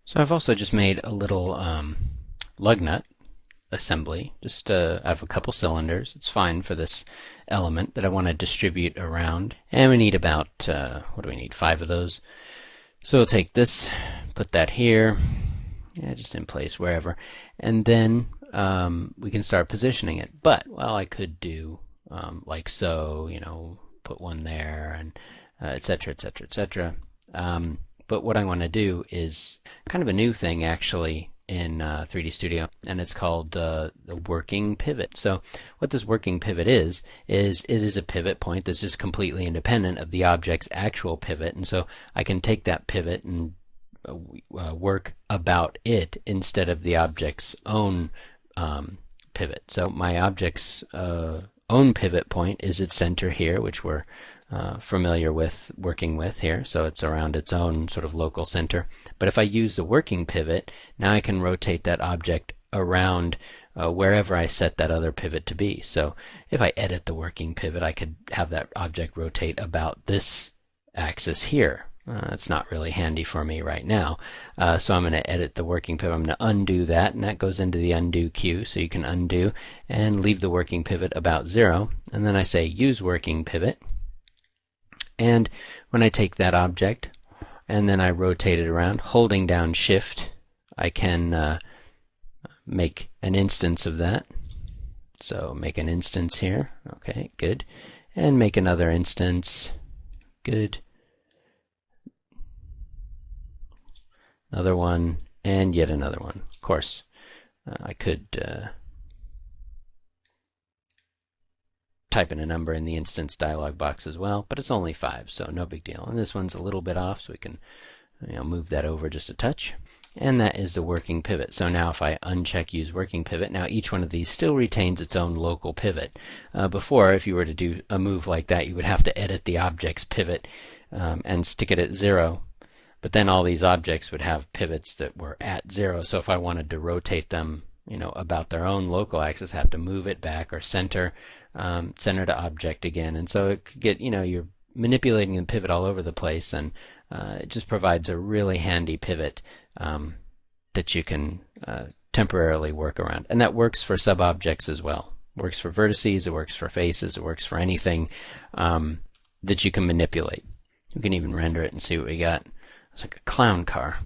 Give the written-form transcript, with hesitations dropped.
So I've also just made a little lug nut assembly, just out of a couple cylinders. It's fine for this element that I want to distribute around. And we need about, what do we need, 5 of those. So we'll take this, put that here, yeah, just in place wherever, and then we can start positioning it. But, well, I could do like so, put one there, and etc., etc., etc. But what I want to do is kind of a new thing actually in 3D Studio, and it's called the working pivot. So what this working pivot is it is a pivot point that's just completely independent of the object's actual pivot, and so I can take that pivot and work about it instead of the object's own pivot. So my object's own pivot point is its center here, which we're familiar with working with here, so it's around its own sort of local center. But if I use the working pivot, now I can rotate that object around wherever I set that other pivot to be. So if I edit the working pivot, I could have that object rotate about this axis here. It's not really handy for me right now, so I'm going to edit the working pivot. I'm going to undo that, and that goes into the undo queue, so you can undo and leave the working pivot about 0, and then I say use working pivot. And when I take that object and then I rotate it around, holding down Shift, I can make an instance of that. So make an instance here. Okay, good. And make another instance. Good. Another one, and yet another one. Of course, I could type in a number in the instance dialog box as well, but it's only 5, so no big deal. And this one's a little bit off, so we can move that over just a touch. And that is the working pivot. So now if I uncheck use working pivot, now each one of these still retains its own local pivot. Before, if you were to do a move like that, you would have to edit the object's pivot and stick it at 0. But then all these objects would have pivots that were at 0, so if I wanted to rotate them about their own local axis, I have to move it back or center to object again, and so it could get you're manipulating the pivot all over the place, and it just provides a really handy pivot that you can temporarily work around, and that works for sub-objects as well. It works for vertices, it works for faces, it works for anything that you can manipulate. You can even render it and see what we got. It's like a clown car.